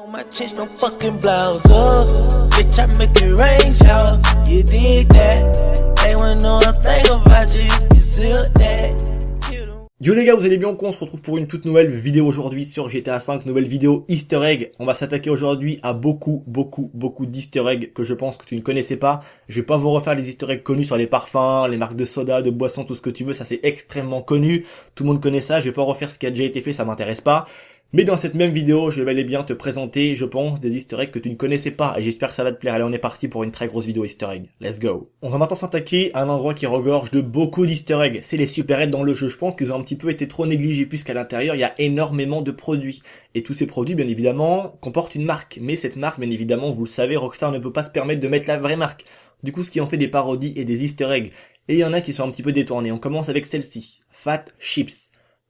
On my chest, no fucking blouse up. Bitch, I make it rain shower. You dig that? They wanna know a thing about you. You feel that? Yo les gars, vous allez bien? On se retrouve pour une toute nouvelle vidéo aujourd'hui sur GTA 5, nouvelle vidéo Easter egg. On va s'attaquer aujourd'hui à beaucoup d'Easter eggs que je pense que tu ne connaissais pas. Je vais pas vous refaire les Easter eggs connus sur les parfums, les marques de soda, de boissons, tout ce que tu veux, ça c'est extrêmement connu. Tout le monde connaît ça, je vais pas refaire ce qui a déjà été fait, ça m'intéresse pas. Mais dans cette même vidéo, je vais bel et bien te présenter, je pense, des Easter eggs que tu ne connaissais pas. Et j'espère que ça va te plaire. Allez, on est parti pour une très grosse vidéo Easter egg. Let's go. On va maintenant s'attaquer à un endroit qui regorge de beaucoup d'Easter eggs. C'est les supérettes dans le jeu. Je pense qu'ils ont un petit peu été trop négligés puisqu'à l'intérieur, il y a énormément de produits. Et tous ces produits, bien évidemment, comportent une marque. Mais cette marque, bien évidemment, vous le savez, Rockstar ne peut pas se permettre de mettre la vraie marque. Du coup, ce qui en fait des parodies et des Easter eggs. Et il y en a qui sont un petit peu détournés. On commence avec celle-ci. Fat Chips.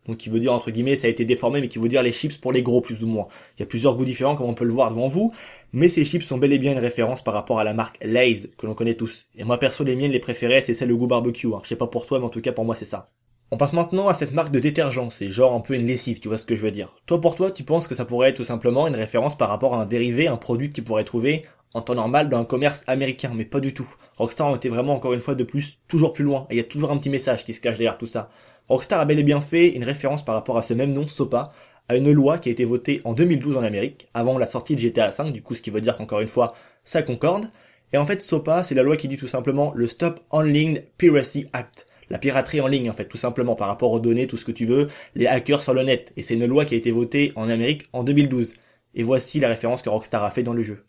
Donc qui veut dire entre guillemets, ça a été déformé, mais qui veut dire les chips pour les gros plus ou moins. Il y a plusieurs goûts différents comme on peut le voir devant vous, mais ces chips sont bel et bien une référence par rapport à la marque Lay's que l'on connaît tous. Et moi perso les miennes les préférées c'est celle le goût barbecue. Je sais pas pour toi mais en tout cas pour moi c'est ça. On passe maintenant à cette marque de détergent, c'est genre un peu une lessive, tu vois ce que je veux dire. Toi pour toi tu penses que ça pourrait être tout simplement une référence par rapport à un dérivé, un produit que tu pourrais trouver en temps normal dans un commerce américain, mais pas du tout. Rockstar ont été vraiment encore une fois de plus, toujours plus loin, et il y a toujours un petit message qui se cache derrière tout ça. Rockstar a bel et bien fait une référence par rapport à ce même nom, SOPA, à une loi qui a été votée en 2012 en Amérique, avant la sortie de GTA 5, du coup ce qui veut dire qu'encore une fois, ça concorde. Et en fait, SOPA, c'est la loi qui dit tout simplement le Stop Online Piracy Act. La piraterie en ligne, en fait, tout simplement, par rapport aux données, tout ce que tu veux, les hackers sur le net. Et c'est une loi qui a été votée en Amérique en 2012. Et voici la référence que Rockstar a fait dans le jeu.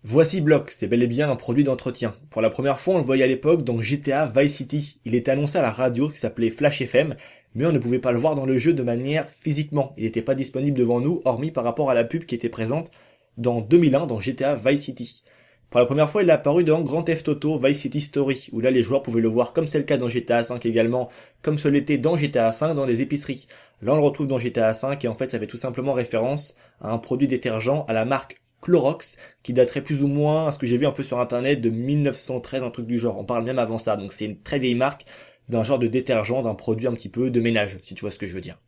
Voici Block, c'est bel et bien un produit d'entretien. Pour la première fois, on le voyait à l'époque dans GTA Vice City. Il était annoncé à la radio qui s'appelait Flash FM, mais on ne pouvait pas le voir dans le jeu de manière physiquement. Il n'était pas disponible devant nous, hormis par rapport à la pub qui était présente dans 2001 dans GTA Vice City. Pour la première fois, il est apparu dans Grand Theft Auto Vice City Story, où là les joueurs pouvaient le voir comme c'est le cas dans GTA 5 également, comme ce l'était dans GTA 5 dans les épiceries. Là on le retrouve dans GTA 5 et en fait ça fait tout simplement référence à un produit détergent à la marque Clorox, qui daterait plus ou moins, à ce que j'ai vu un peu sur internet, de 1913, un truc du genre. On parle même avant ça, donc c'est une très vieille marque d'un genre de détergent, d'un produit un petit peu de ménage, si tu vois ce que je veux dire.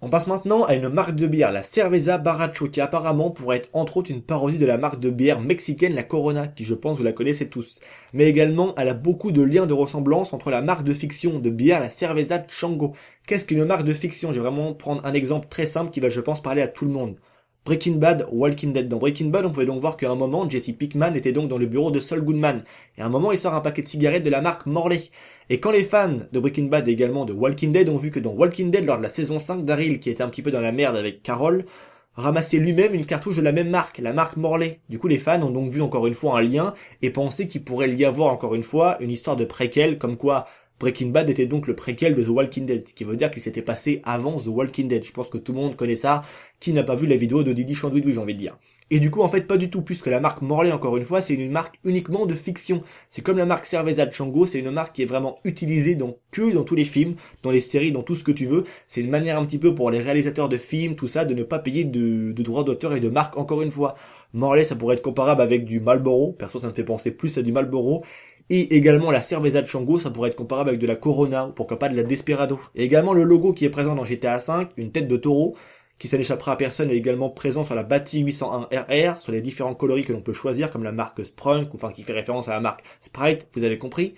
On passe maintenant à une marque de bière, la Cerveza Baracho, qui apparemment pourrait être entre autres une parodie de la marque de bière mexicaine, la Corona, qui je pense vous la connaissez tous. Mais également, elle a beaucoup de liens de ressemblance entre la marque de fiction de bière, la Cerveza Chango. Qu'est-ce qu'une marque de fiction? Je vais vraiment prendre un exemple très simple qui va, je pense, parler à tout le monde. Breaking Bad, Walking Dead. Dans Breaking Bad, on pouvait donc voir qu'à un moment, Jesse Pinkman était donc dans le bureau de Saul Goodman. Et à un moment, il sort un paquet de cigarettes de la marque Morley. Et quand les fans de Breaking Bad et également de Walking Dead ont vu que dans Walking Dead, lors de la saison 5, Daryl, qui était un petit peu dans la merde avec Carol, ramassait lui-même une cartouche de la même marque, la marque Morley. Du coup, les fans ont donc vu encore une fois un lien et pensé qu'il pourrait y avoir encore une fois une histoire de préquel, comme quoi Breaking Bad était donc le préquel de The Walking Dead, ce qui veut dire qu'il s'était passé avant The Walking Dead. Je pense que tout le monde connaît ça, qui n'a pas vu la vidéo de Didi Chandouidoui, j'ai envie de dire. Et du coup, en fait, pas du tout, puisque la marque Morley, encore une fois, c'est une marque uniquement de fiction. C'est comme la marque Cerveza Chango, c'est une marque qui est vraiment utilisée dans tous les films, dans les séries, dans tout ce que tu veux. C'est une manière un petit peu pour les réalisateurs de films, tout ça, de ne pas payer de droits d'auteur et de marque, encore une fois. Morley, ça pourrait être comparable avec du Marlboro, perso ça me fait penser plus à du Marlboro. Et également la Cerveza Chango, ça pourrait être comparable avec de la Corona, ou pourquoi pas de la Desperado. Et également le logo qui est présent dans GTA V, une tête de taureau, qui ça n'échappera à personne, est également présent sur la Bati 801RR, sur les différents coloris que l'on peut choisir, comme la marque Sprunk, enfin qui fait référence à la marque Sprite, vous avez compris.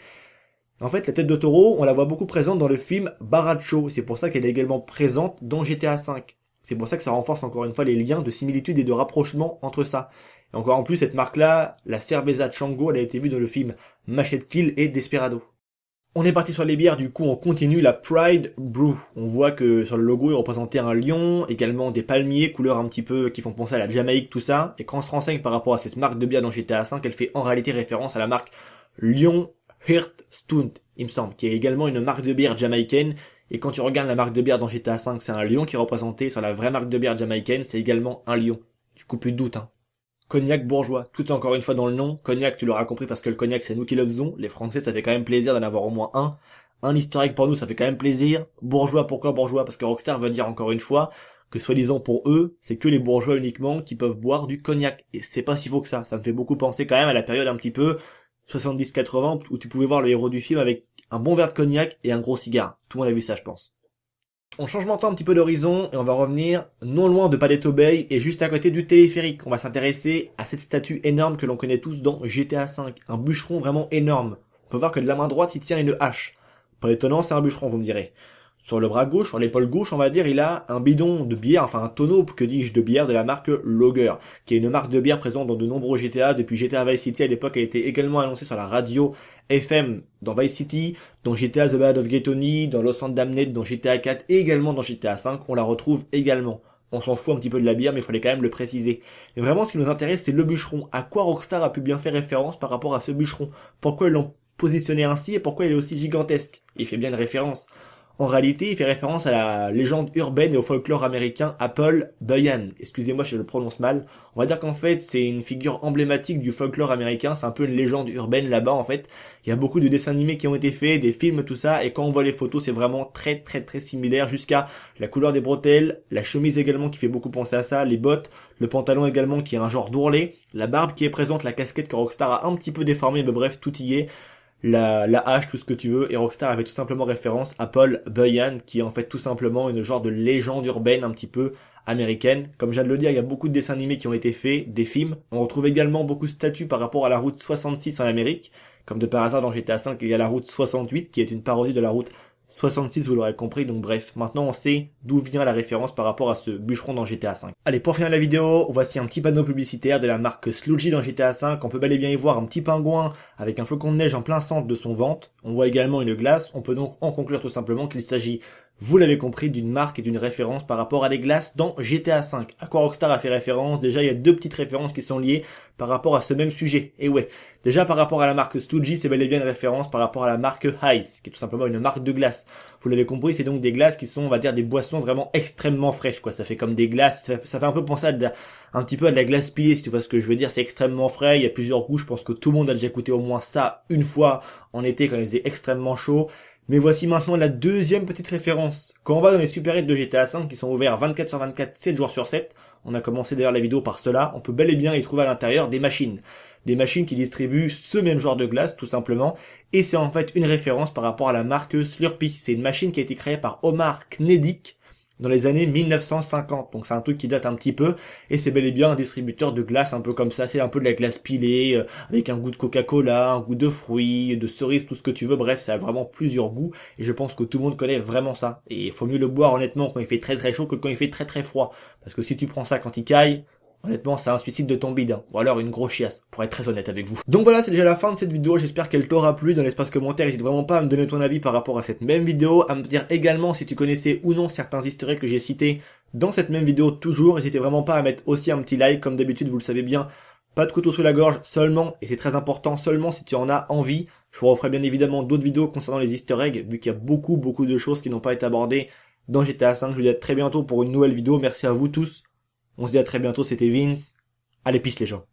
En fait, la tête de taureau, on la voit beaucoup présente dans le film Baracho, c'est pour ça qu'elle est également présente dans GTA V. C'est pour ça que ça renforce encore une fois les liens de similitude et de rapprochement entre ça. Et encore en plus, cette marque-là, la Cerveza Chango, elle a été vue dans le film Machete Kill et Desperado. On est parti sur les bières, du coup on continue la Pride Brew. On voit que sur le logo il représentait un lion, également des palmiers, couleurs un petit peu qui font penser à la Jamaïque, tout ça. Et quand on se renseigne par rapport à cette marque de bière dans GTA V, elle fait en réalité référence à la marque Lion Heart Stunt, il me semble, qui est également une marque de bière jamaïcaine. Et quand tu regardes la marque de bière dans GTA V, c'est un lion qui est représenté. Sur la vraie marque de bière jamaïcaine, c'est également un lion. Du coup plus de doute, hein. Cognac bourgeois, tout est encore une fois dans le nom. Cognac, tu l'auras compris parce que le cognac c'est nous qui le faisons. Les Français, ça fait quand même plaisir d'en avoir au moins un. Un historique pour nous, ça fait quand même plaisir. Bourgeois, pourquoi bourgeois? Parce que Rockstar veut dire encore une fois que soi-disant pour eux, c'est que les bourgeois uniquement qui peuvent boire du cognac. Et c'est pas si faux que ça. Ça me fait beaucoup penser quand même à la période un petit peu 70-80 où tu pouvais voir le héros du film avec un bon verre de cognac et un gros cigare. Tout le monde a vu ça, je pense. On change maintenant un petit peu d'horizon et on va revenir non loin de Paleto Bay et juste à côté du téléphérique. On va s'intéresser à cette statue énorme que l'on connaît tous dans GTA V. Un bûcheron vraiment énorme. On peut voir que de la main droite il tient une hache. Pas étonnant, c'est un bûcheron vous me direz. Sur le bras gauche, sur l'épaule gauche, on va dire, il a un bidon de bière, enfin un tonneau, que dis-je, de bière de la marque Lager, qui est une marque de bière présente dans de nombreux GTA. Depuis GTA Vice City à l'époque, elle était également annoncée sur la radio FM dans Vice City, dans GTA The Ballad of Gay Tony, dans Los Santos Damned, dans GTA 4 et également dans GTA 5. On la retrouve également. On s'en fout un petit peu de la bière, mais il fallait quand même le préciser. Et vraiment, ce qui nous intéresse, c'est le bûcheron. À quoi Rockstar a pu bien faire référence par rapport à ce bûcheron? Pourquoi ils l'ont positionné ainsi et pourquoi il est aussi gigantesque? Il fait bien une référence. En réalité, il fait référence à la légende urbaine et au folklore américain Apple Bunyan. Excusez-moi si je le prononce mal. On va dire qu'en fait, c'est une figure emblématique du folklore américain. C'est un peu une légende urbaine là-bas, en fait. Il y a beaucoup de dessins animés qui ont été faits, des films, tout ça. Et quand on voit les photos, c'est vraiment très similaire jusqu'à la couleur des bretelles, la chemise également qui fait beaucoup penser à ça, les bottes, le pantalon également qui est un genre d'ourlet, la barbe qui est présente, la casquette que Rockstar a un petit peu déformée, mais bref, tout y est. La hache, tout ce que tu veux, et Rockstar avait tout simplement référence à Paul Bunyan, qui est en fait tout simplement une genre de légende urbaine un petit peu américaine. Comme je viens de le dire, il y a beaucoup de dessins animés qui ont été faits, des films. On retrouve également beaucoup de statues par rapport à la route 66 en Amérique. Comme de par hasard dans GTA V, il y a la route 68, qui est une parodie de la route 66, vous l'aurez compris, donc bref, maintenant on sait d'où vient la référence par rapport à ce bûcheron dans GTA V. Allez, pour finir la vidéo, voici un petit panneau publicitaire de la marque Sludgy dans GTA V. On peut bel et bien y voir un petit pingouin avec un flocon de neige en plein centre de son ventre. On voit également une glace. On peut donc en conclure tout simplement qu'il s'agit, vous l'avez compris, d'une marque et d'une référence par rapport à des glaces dans GTA V. À quoi Rockstar a fait référence? Déjà, il y a deux petites références qui sont liées par rapport à ce même sujet. Et ouais, déjà par rapport à la marque Sludgy, c'est bel et bien une référence par rapport à la marque Ice, qui est tout simplement une marque de glace. Vous l'avez compris, c'est donc des glaces qui sont, on va dire, des boissons vraiment extrêmement fraîches, quoi. Ça fait comme des glaces, ça fait un peu penser à un petit peu à de la glace pilée, si tu vois ce que je veux dire. C'est extrêmement frais, il y a plusieurs goûts. Je pense que tout le monde a déjà goûté au moins ça une fois en été quand il faisait extrêmement chaud. Mais voici maintenant la deuxième petite référence. Quand on va dans les Super 8 de GTA V qui sont ouverts 24/24, 7 jours sur 7, on a commencé d'ailleurs la vidéo par cela, on peut bel et bien y trouver à l'intérieur des machines. Des machines qui distribuent ce même genre de glace, tout simplement. Et c'est en fait une référence par rapport à la marque Slurpee. C'est une machine qui a été créée par Omar Knedick dans les années 1950. Donc c'est un truc qui date un petit peu. Et c'est bel et bien un distributeur de glace un peu comme ça. C'est un peu de la glace pilée, avec un goût de Coca-Cola, un goût de fruits, de cerises, tout ce que tu veux. Bref, ça a vraiment plusieurs goûts. Et je pense que tout le monde connaît vraiment ça. Et il faut mieux le boire honnêtement quand il fait très chaud que quand il fait très froid. Parce que si tu prends ça quand il caille, honnêtement, c'est un suicide de ton bide, hein. Ou alors une grosse chiasse, pour être très honnête avec vous. Donc voilà, c'est déjà la fin de cette vidéo. J'espère qu'elle t'aura plu. Dans l'espace commentaire, n'hésite vraiment pas à me donner ton avis par rapport à cette même vidéo, à me dire également si tu connaissais ou non certains easter eggs que j'ai cités dans cette même vidéo toujours. N'hésitez vraiment pas à mettre aussi un petit like, comme d'habitude, vous le savez bien. Pas de couteau sous la gorge, seulement, et c'est très important, seulement si tu en as envie. Je vous referai bien évidemment d'autres vidéos concernant les easter eggs, vu qu'il y a beaucoup de choses qui n'ont pas été abordées dans GTA V. Je vous dis à très bientôt pour une nouvelle vidéo. Merci à vous tous. On se dit à très bientôt, c'était Vince. Allez, peace les gens.